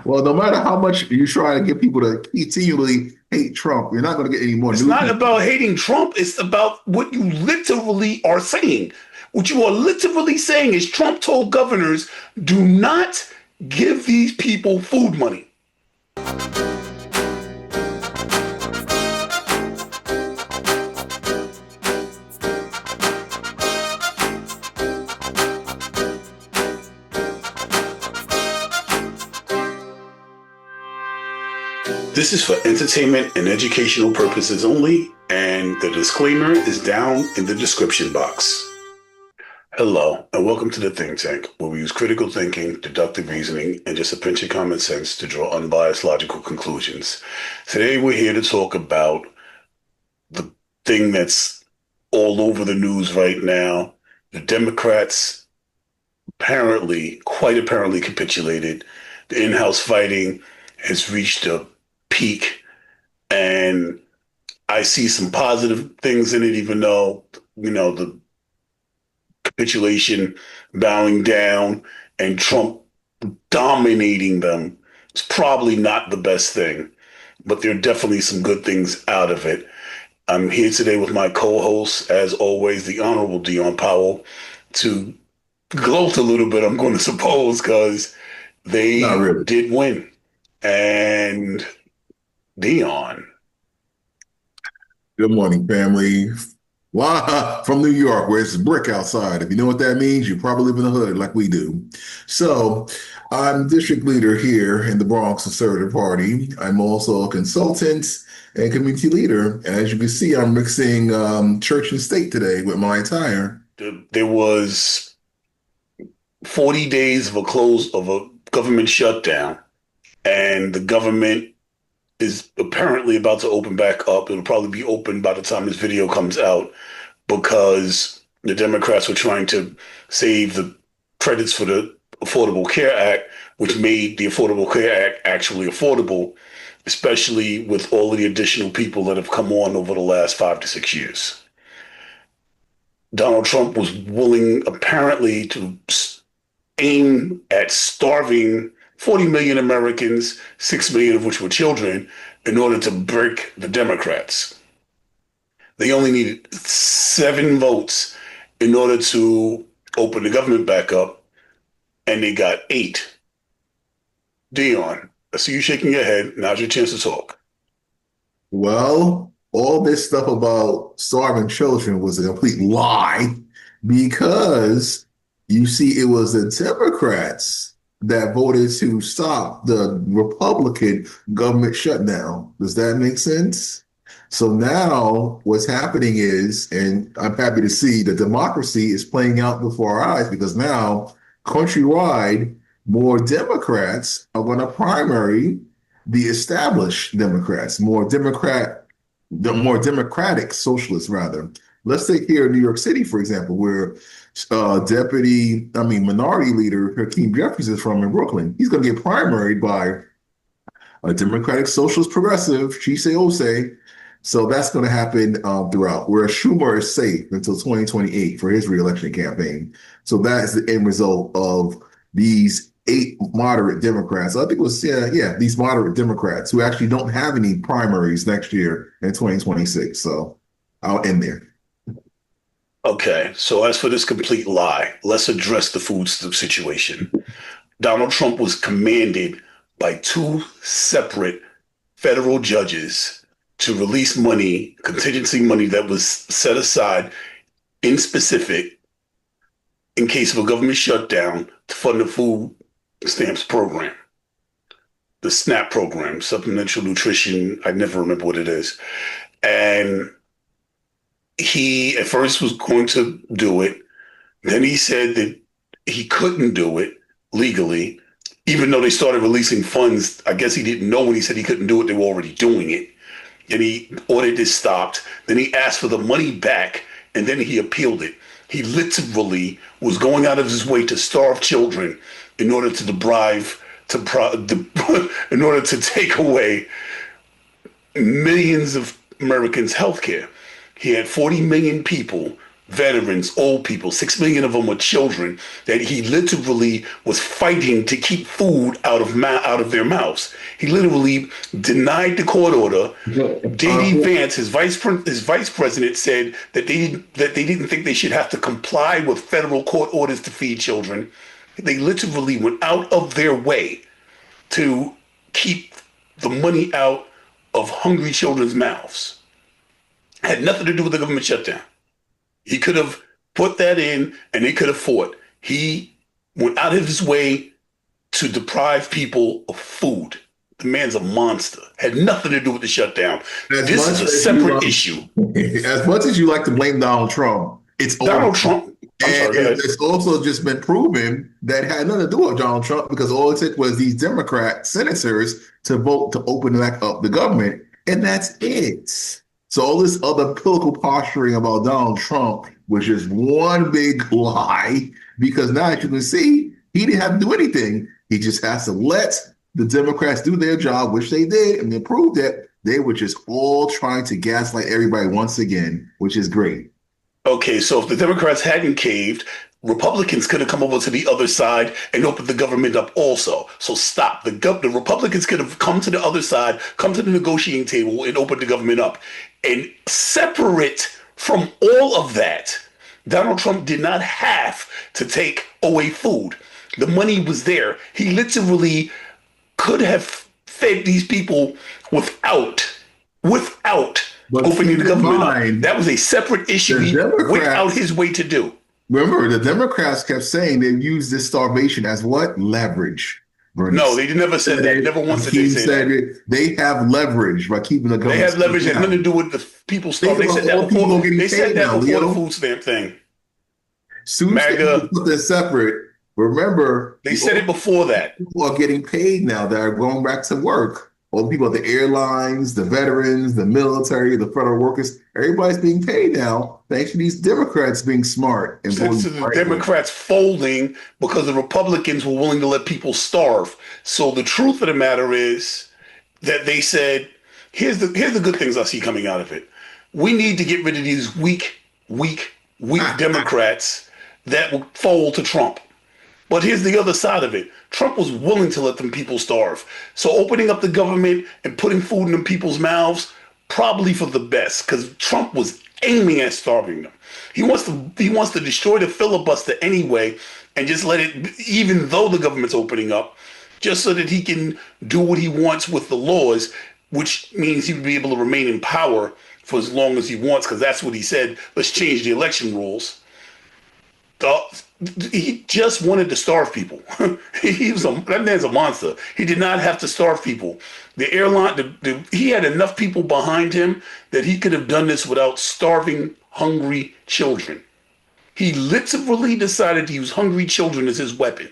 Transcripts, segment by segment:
Well, no matter how much you try to get people to continually hate Trump, you're not going to get any more It's new not people. about hating Trump. It's about what you literally are saying. What you are literally saying is Trump told governors, do not give these people food money. This is for entertainment and educational purposes only, and the disclaimer is down in the description box. Hello, and welcome to the Think Tank, where we use critical thinking, deductive reasoning, and just a pinch of common sense to draw unbiased logical conclusions. Today, we're here to talk about the thing that's all over the news right now. The Democrats quite apparently capitulated. The in-house fighting has reached a peak, and I see some positive things in it, even though, the capitulation, bowing down, and Trump dominating them is probably not the best thing, but there are definitely some good things out of it. I'm here today with my co-host, as always, the Honorable Dion Powell, to gloat a little bit, I'm going to suppose, because Not they really. did win. And Dion, Good morning, family. From New York, where it's brick outside. If you know what that means, you probably live in the hood like we do. So, I'm district leader here in the Bronx Conservative Party. I'm also a consultant and community leader. And as you can see, I'm mixing church and state today with my attire. there was 40 days of a government shutdown, and the government is apparently about to open back up. It'll probably be open by the time this video comes out because the Democrats were trying to save the credits for the Affordable Care Act, which made the Affordable Care Act actually affordable, especially with all of the additional people that have come on over the last 5 to 6 years. Donald Trump was willing, apparently, to aim at starving 40 million Americans, 6 million of which were children, in order to break the Democrats. They only needed 7 votes in order to open the government back up, and they got 8. Dion, I see you shaking your head. Now's your chance to talk. Well, all this stuff about starving children was a complete lie because you see, it was the Democrats that voted to stop the Republican government shutdown. Does that make sense? So now what's happening is, and I'm happy to see the democracy is playing out before our eyes because now countrywide, more Democrats are going to primary the established Democrats, the more democratic socialists, rather. Let's take here in New York City, for example, where Minority Leader Hakeem Jeffries is from in Brooklyn. He's going to get primaried by a Democratic Socialist Progressive, Chise Ose. So that's going to happen throughout, whereas Schumer is safe until 2028 for his reelection campaign. So that is the end result of these 8 moderate Democrats. I think it was, these moderate Democrats who actually don't have any primaries next year in 2026. So I'll end there. Okay, so as for this complete lie, let's address the food situation. Donald Trump was commanded by 2 separate federal judges to release money, contingency money that was set aside in specific in case of a government shutdown to fund the food stamps program, the SNAP program, supplemental nutrition. I never remember what it is. And he at first was going to do it. Then he said that he couldn't do it legally, even though they started releasing funds. I guess he didn't know when he said he couldn't do it, they were already doing it. And he ordered it stopped. Then he asked for the money back, and then he appealed it. He literally was going out of his way to starve children in order to in order to take away millions of Americans' health care. He had 40 million people veterans, old people, 6 million of them were children that he literally was fighting to keep food out of their mouths. He literally denied the court order. J.D. Vance, his vice president, said that they didn't think they should have to comply with federal court orders to feed children. They literally went out of their way to keep the money out of hungry children's mouths. Had nothing to do with the government shutdown. He could have put that in and they could have fought. He went out of his way to deprive people of food. The man's a monster. Had nothing to do with the shutdown. This is a separate issue. As much as you like to blame Donald Trump, it's Donald Trump. And it's also just been proven that it had nothing to do with Donald Trump because all it took was these Democrat senators to vote to open back up the government. And that's it. So all this other political posturing about Donald Trump was just one big lie because now, as you can see, he didn't have to do anything. He just has to let the Democrats do their job, which they did, and they proved that they were just all trying to gaslight everybody once again, which is great. Okay, so if the Democrats hadn't caved, Republicans could have come over to the other side and opened the government up also. So stop. The Republicans could have come to the other side, come to the negotiating table and opened the government up. And separate from all of that, Donald Trump did not have to take away food. The money was there. He literally could have fed these people without opening the government up. That was a separate issue he went out his way to do. Remember, the Democrats kept saying they've used this starvation as what? Leverage. Bernie. No, they never said that. Never once did they say that. They have leverage by keeping the government. They have leverage. It had nothing to do with the people starving. They said that before. They said that before the food stamp thing. MAGA put this separate. Remember, they said it before that. People are getting paid now that are going back to work. All the people at the airlines, the veterans, the military, the federal workers, everybody's being paid now thanks to these Democrats being smart. And thanks to the Democrats folding because the Republicans were willing to let people starve. So the truth of the matter is that they said, here's the good things I see coming out of it. We need to get rid of these weak Democrats that will fold to Trump. But here's the other side of it. Trump was willing to let them people starve. So opening up the government and putting food in them people's mouths, probably for the best, because Trump was aiming at starving them. He wants to destroy the filibuster anyway and just let it, even though the government's opening up, just so that he can do what he wants with the laws, which means he would be able to remain in power for as long as he wants, because that's what he said. Let's change the election rules. He just wanted to starve people. That man's a monster. He did not have to starve people. The airline, he had enough people behind him that he could have done this without starving hungry children. He literally decided to use hungry children as his weapon.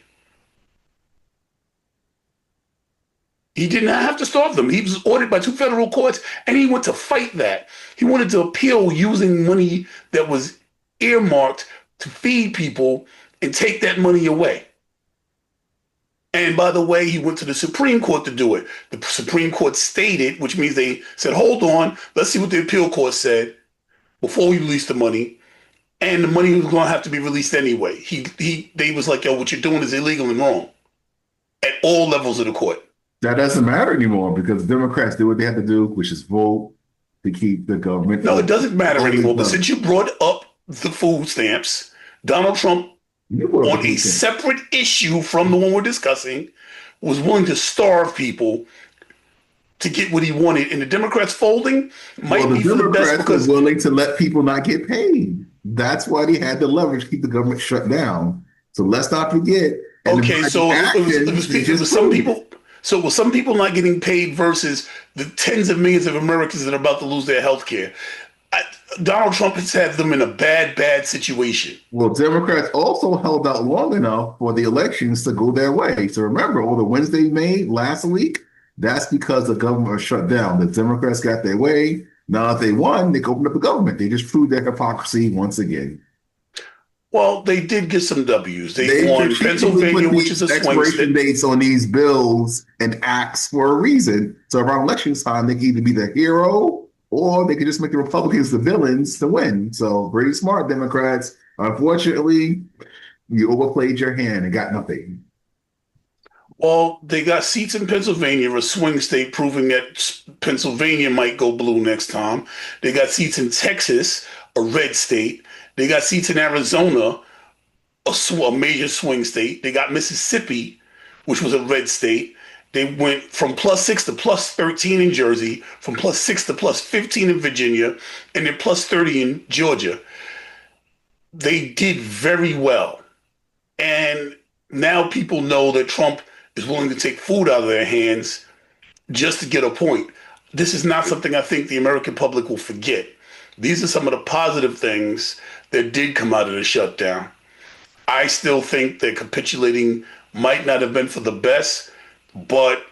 He did not have to starve them. He was ordered by 2 federal courts, and he went to fight that. He wanted to appeal using money that was earmarked to feed people and take that money away. And by the way, he went to the Supreme Court to do it. The Supreme Court stated, which means they said, hold on, let's see what the appeal court said before we release the money. And the money was going to have to be released anyway. They was like, yo, what you're doing is illegal and wrong at all levels of the court. That doesn't matter anymore because Democrats do what they have to do, which is vote to keep the government. No, it doesn't matter anymore. But since you brought up the food stamps, Donald Trump, on a separate issue from the one we're discussing, was willing to starve people to get what he wanted. And the Democrats folding might be for the best because were willing to let people not get paid. That's why they had the leverage to keep the government shut down. So let's not forget. Okay, so it was some people. So it was some people not getting paid versus the tens of millions of Americans that are about to lose their health care. Donald Trump has had them in a bad situation. Well, Democrats also held out long enough for the elections to go their way. So remember, all the wins they made last week, that's because the government was shut down. The Democrats got their way. Now, if they won, they could open up the government. They just proved their hypocrisy once again. Well, they did get some W's. They won Pennsylvania, which is a swing state. Expiration dates on these bills and acts for a reason. So around election time, they can either be the hero or they could just make the Republicans the villains to win. So pretty smart, Democrats. Unfortunately, you overplayed your hand and got nothing. Well, they got seats in Pennsylvania, a swing state, proving that Pennsylvania might go blue next time. They got seats in Texas, a red state. They got seats in Arizona, a major swing state. They got Mississippi, which was a red state. They went from +6 to +13 in Jersey, from +6 to +15 in Virginia, and then +30 in Georgia. They did very well. And now people know that Trump is willing to take food out of their hands just to get a point. This is not something I think the American public will forget. These are some of the positive things that did come out of the shutdown. I still think that capitulating might not have been for the best, but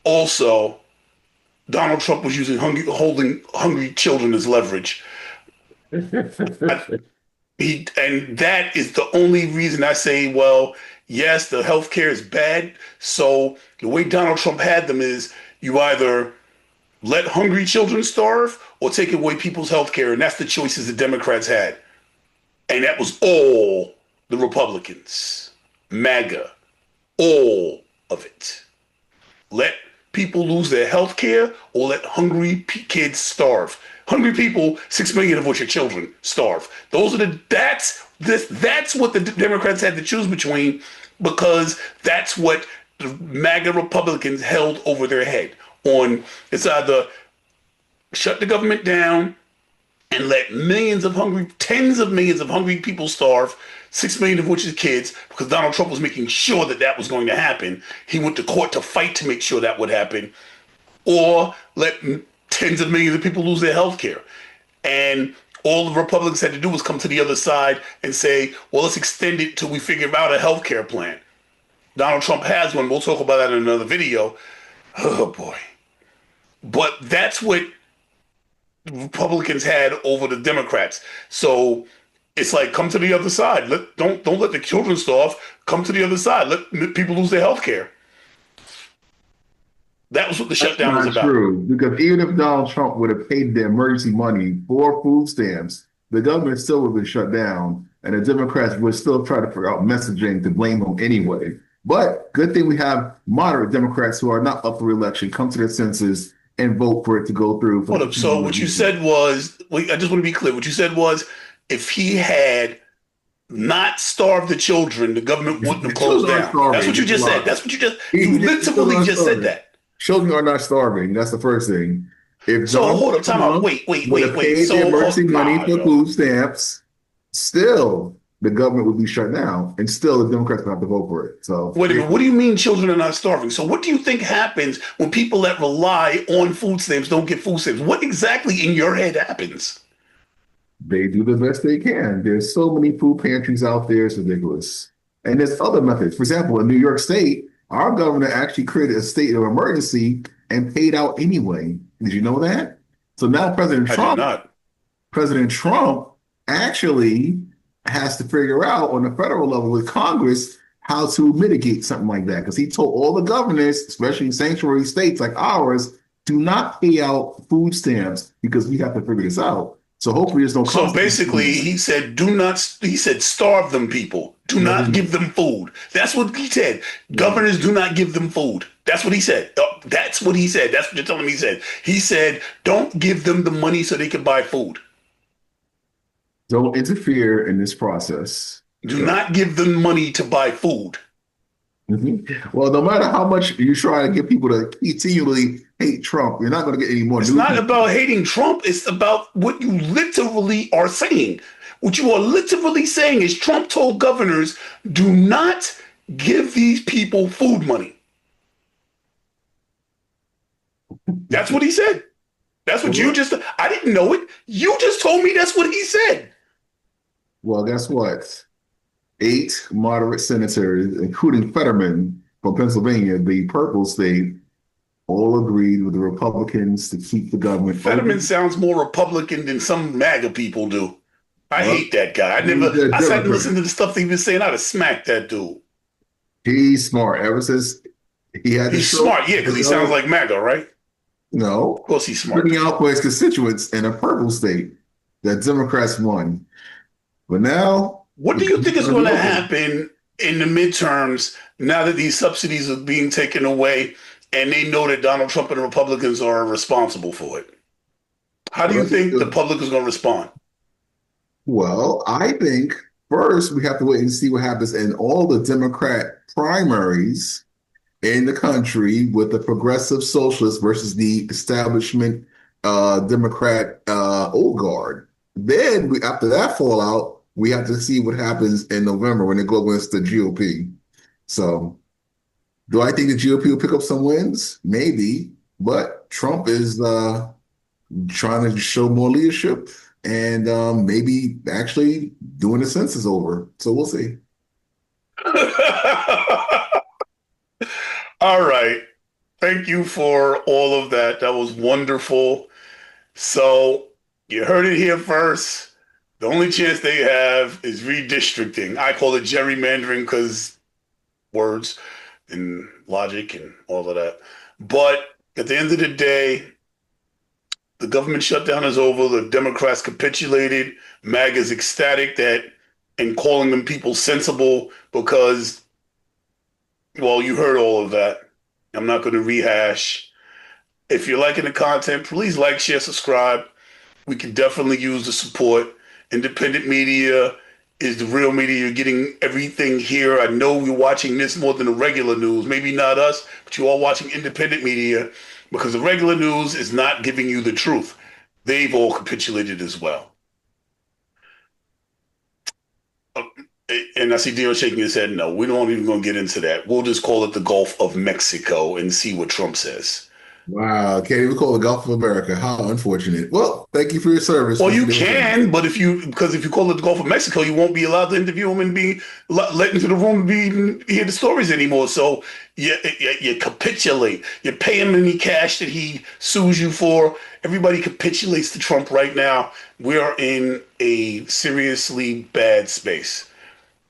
also Donald Trump was holding hungry children as leverage. And that is the only reason I say, well, yes, the healthcare is bad. So the way Donald Trump had them is you either let hungry children starve or take away people's healthcare. And that's the choices the Democrats had. And that was all the Republicans, MAGA, all of it. Let people lose their health care or let hungry kids starve. Hungry people, 6 million of which are children, starve. That's what the Democrats had to choose between, because that's what the MAGA Republicans held over their head on. It's either shut the government down and let tens of millions of hungry people starve, 6 million of which is kids, because Donald Trump was making sure that that was going to happen. He went to court to fight to make sure that would happen, or let tens of millions of people lose their health care. And all the Republicans had to do was come to the other side and say, well, let's extend it till we figure out a health care plan. Donald Trump has one. We'll talk about that in another video. Oh, boy. But that's what Republicans had over the Democrats. So it's like, come to the other side. Don't let the children starve. Come to the other side. Let people lose their health care. That was what the shutdown was about. True, because even if Donald Trump would have paid the emergency money for food stamps, the government still would have been shut down, and the Democrats would still try to figure out messaging to blame him anyway. But good thing we have moderate Democrats who are not up for re-election come to their senses and vote for it to go through. Hold up. So what you said was, I just want to be clear. What you said was, if he had not starved the children, the government wouldn't have closed down. That's what you just said. That's what you literally just said that. Children are not starving. That's the first thing. Hold up, time out. Wait. So emergency money for food stamps, still the government would be shut down, and still the Democrats would have to vote for it. So wait a minute. What do you mean children are not starving? So what do you think happens when people that rely on food stamps don't get food stamps? What exactly in your head happens? They do the best they can. There's so many food pantries out there, it's ridiculous. And there's other methods. For example, in New York State, our governor actually created a state of emergency and paid out anyway. Did you know that? So now President Trump actually has to figure out on the federal level with Congress how to mitigate something like that. Because he told all the governors, especially sanctuary states like ours, do not pay out food stamps because we have to figure this out. So hopefully there's no. So basically, he said, starve them people. Do not give them food. That's what he said. Governors do not give them food. That's what he said. That's what he said. That's what you're telling me he said. He said, don't give them the money so they can buy food. Don't interfere in this process. Do not give them money to buy food. Mm-hmm. Well, no matter how much you try to get people to continually hate Trump, you're not going to get any more. It's not about hating Trump. It's about what you literally are saying. What you are literally saying is Trump told governors, do not give these people food money. That's what he said. That's what I didn't know it. You just told me that's what he said. Well, guess what? 8 moderate senators, including Fetterman from Pennsylvania, the purple state, all agreed with the Republicans to keep the government. Fetterman sounds more Republican than some MAGA people do. I hate that guy. I sat and listened to the stuff that he was saying. I'd have smacked that dude. He's smart. Ever since he had He's smart, yeah, because he sounds like MAGA, right? No, Of course he's smart. looking out for his constituents in a purple state that Democrats won. But now What the do you game's think is going to going be to open. happen in the midterms now that these subsidies are being taken away and they know that Donald Trump and the Republicans are responsible for it? How do Well, you think the public is going to respond? I think first we have to wait and see what happens in all the Democrat primaries in the country with the progressive socialists versus the establishment Democrat old guard. Then after that fallout, we have to see what happens in November when they go against the GOP. So, do I think the GOP will pick up some wins? Maybe, but Trump is trying to show more leadership and maybe actually doing the census over. So we'll see. All right. Thank you for all of that. That was wonderful. So you heard it here first. The only chance they have is redistricting. I call it gerrymandering because words and logic and all of that. But at the end of the day, the government shutdown is over. The Democrats capitulated. MAGA's ecstatic that and calling them people sensible because, well, you heard all of that. I'm not going to rehash. If you're liking the content, please like, share, subscribe. We can definitely use the support. Independent media is the real media. You're getting everything here. I know you're watching this more than the regular news. Maybe not us, but you are watching independent media because the regular news is not giving you the truth. They've all capitulated as well. And I see Dion shaking his head. No, we don't even going to get into that. We'll just call it the Gulf of Mexico and see what Trump says. Wow, can't even call the Gulf of America. How unfortunate. Well, thank you for your service, Well, Mr. you Davidson. can, but because if you call it the Gulf of Mexico, you won't be allowed to interview him and be let into the room and even hear the stories anymore. So you capitulate. You pay him any cash that he sues you for. Everybody capitulates to Trump right now. We are in a seriously bad space.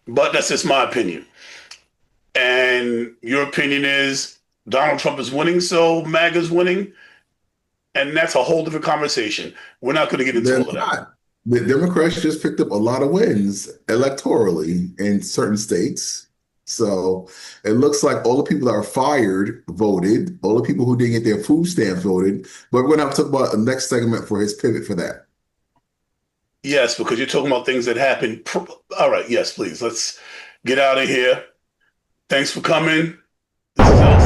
But that's just my opinion. And your opinion is Donald Trump is winning, so MAGA's winning. And that's a whole different conversation. We're not going to get into They're all of that. not. The Democrats just picked up a lot of wins electorally in certain states. So it looks like all the people that are fired voted, all the people who didn't get their food stamps voted. But we're going to have to talk about the next segment for his pivot for that. Yes, because you're talking about things that happen. All right, yes, please. Let's get out of here. Thanks for coming. This is